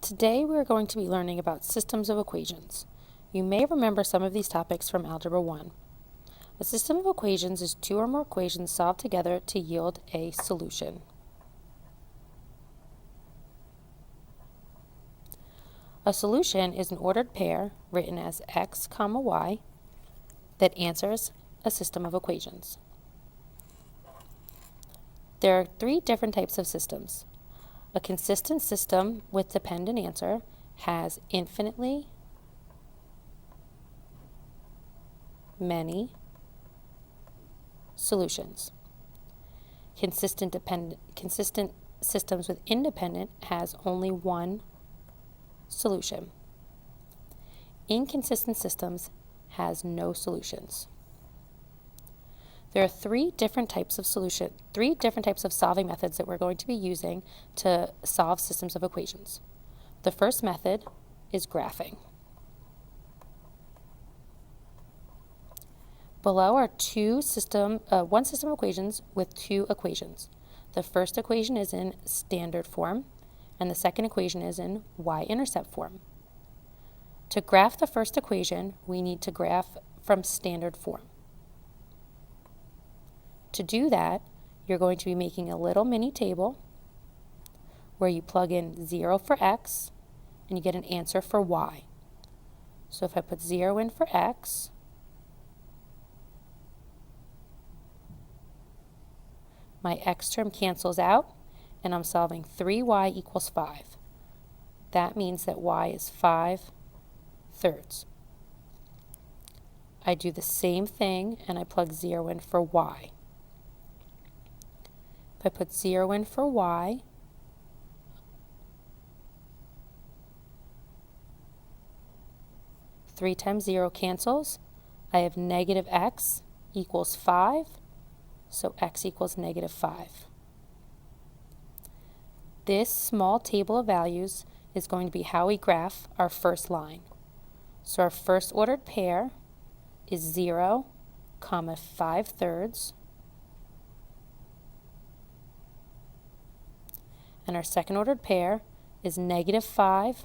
Today we are going to be learning about systems of equations. You may remember some of these topics from Algebra 1. A system of equations is two or more equations solved together to yield a solution. A solution is an ordered pair written as x, y that answers a system of equations. There are three different types of systems. A consistent system with dependent answer has infinitely many solutions. Consistent systems with independent has only one solution. Inconsistent systems has no solutions. There are three different types of solving methods that we're going to be using to solve systems of equations. The first method is graphing. Below are one system of equations with two equations. The first equation is in standard form, and the second equation is in y-intercept form. To graph the first equation, we need to graph from standard form. To do that, you're going to be making a little mini table where you plug in 0 for x and you get an answer for y. So if I put 0 in for x, my x term cancels out and I'm solving 3y equals 5. That means that y is 5/3. I do the same thing and I plug 0 in for y. If I put 0 in for y, three times 0 cancels. I have negative x equals 5, so x equals negative 5. This small table of values is going to be how we graph our first line. So our first ordered pair is 0, 5/3. And our second ordered pair is negative 5,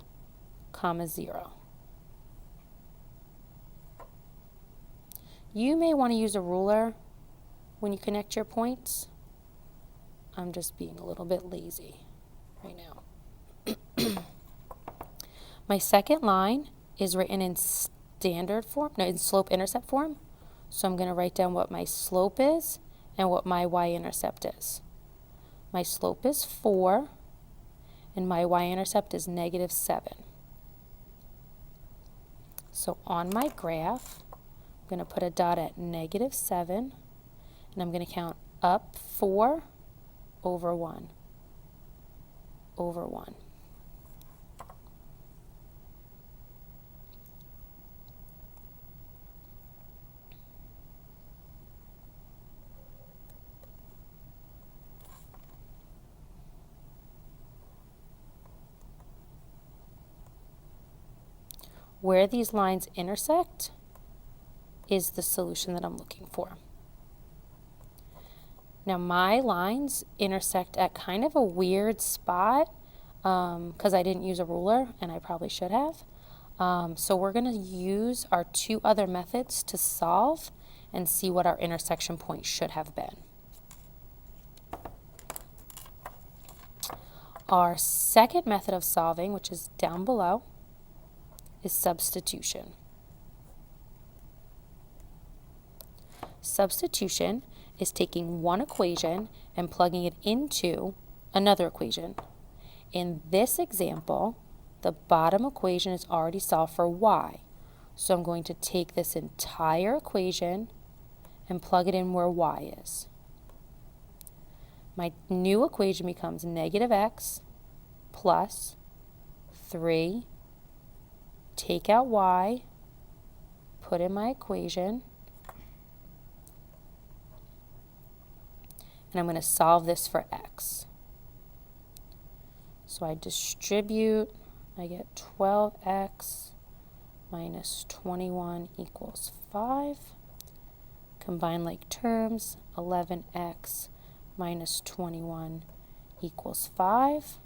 0. You may want to use a ruler when you connect your points. I'm just being a little bit lazy right now. My second line is written in in slope-intercept form. So I'm going to write down what my slope is and what my y-intercept is. My slope is 4, and my y-intercept is negative 7. So on my graph, I'm going to put a dot at negative 7, and I'm going to count up 4 over 1 over 1. Where these lines intersect is the solution that I'm looking for. Now my lines intersect at kind of a weird spot because I didn't use a ruler and I probably should have. So we're going to use our two other methods to solve and see what our intersection point should have been. Our second method of solving, which is down below, is substitution. Substitution is taking one equation and plugging it into another equation. In this example, the bottom equation is already solved for y. So I'm going to take this entire equation and plug it in where y is. My new equation becomes negative x plus 3. Take out y, put in my equation, and I'm going to solve this for x. So I distribute, I get 12x minus 21 equals 5. Combine like terms, 11x minus 21 equals 5.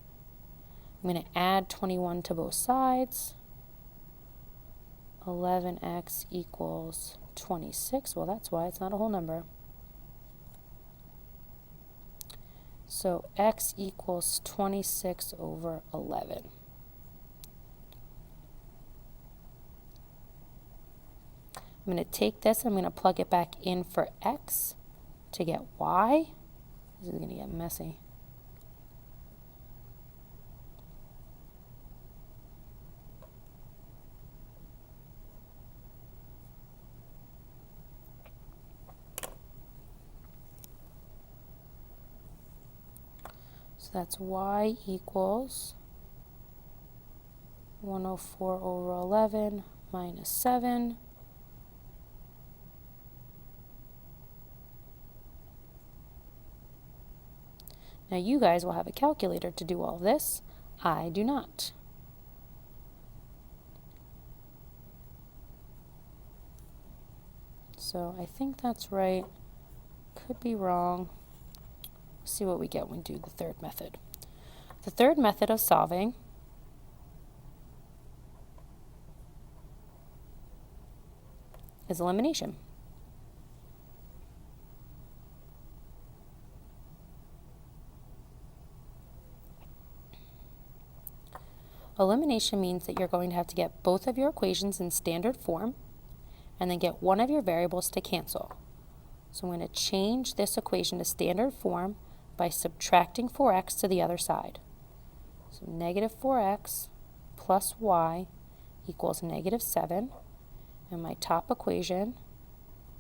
I'm going to add 21 to both sides. 11x equals 26. Well, that's why it's not a whole number. So x equals 26 over 11. I'm going to take this and I'm going to plug it back in for x to get y. This is going to get messy. So that's y equals 104 over 11 minus 7. Now you guys will have a calculator to do all this. I do not. So I think that's right. Could be wrong. See what we get when we do the third method. The third method of solving is elimination. Elimination means that you're going to have to get both of your equations in standard form and then get one of your variables to cancel. So I'm going to change this equation to standard form by subtracting 4x to the other side. So negative 4x plus y equals negative 7, and my top equation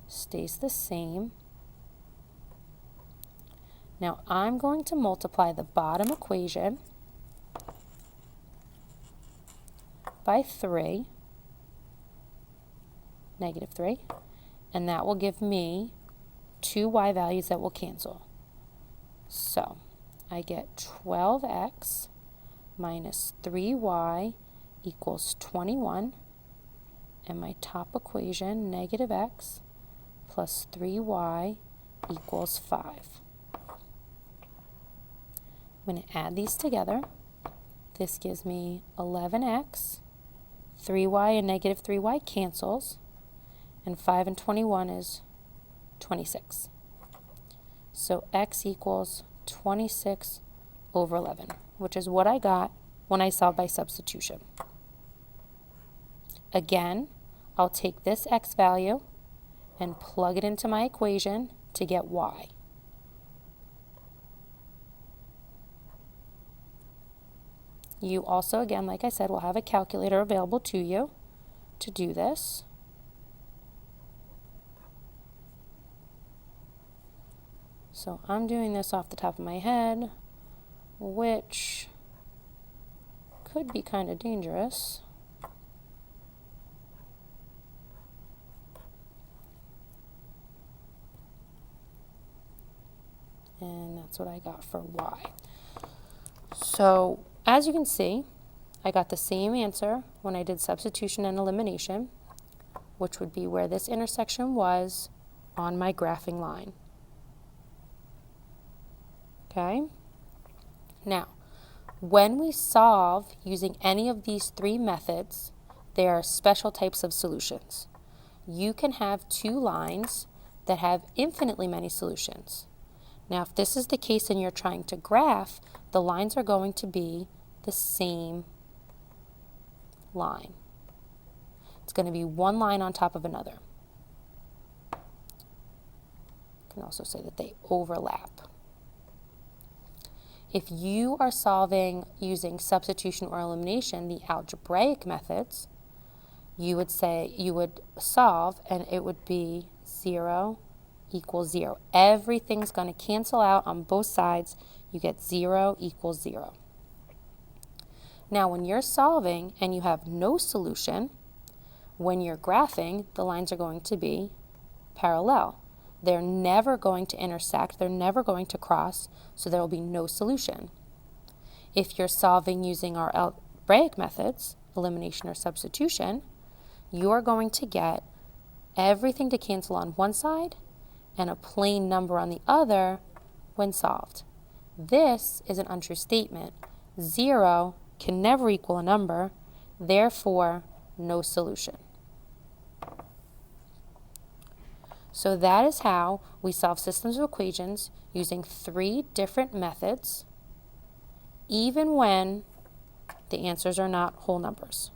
stays the same. Now I'm going to multiply the bottom equation by 3, negative 3, and that will give me two y values that will cancel. So I get 12x minus 3y equals 21, and my top equation, negative x plus 3y equals 5. I'm going to add these together. This gives me 11x, 3y and negative 3y cancels, and 5 and 21 is 26. So x equals 26 over 11, which is what I got when I solved by substitution. Again, I'll take this x value and plug it into my equation to get y. You also, again, like I said, will have a calculator available to you to do this. So I'm doing this off the top of my head, which could be kind of dangerous. And that's what I got for y. So as you can see, I got the same answer when I did substitution and elimination, which would be where this intersection was on my graphing line. Okay? Now, when we solve using any of these three methods, there are special types of solutions. You can have two lines that have infinitely many solutions. Now, if this is the case and you're trying to graph, the lines are going to be the same line. It's going to be one line on top of another. You can also say that they overlap. If you are solving using substitution or elimination, the algebraic methods, you would solve and it would be 0 equals 0. Everything's going to cancel out on both sides. You get 0 equals 0. Now, when you're solving and you have no solution, when you're graphing, the lines are going to be parallel. They're never going to intersect. They're never going to cross, so there will be no solution. If you're solving using our algebraic methods, elimination or substitution, you're going to get everything to cancel on one side and a plain number on the other when solved. This is an untrue statement. 0 can never equal a number, therefore no solution. So that is how we solve systems of equations using 3 different methods, even when the answers are not whole numbers.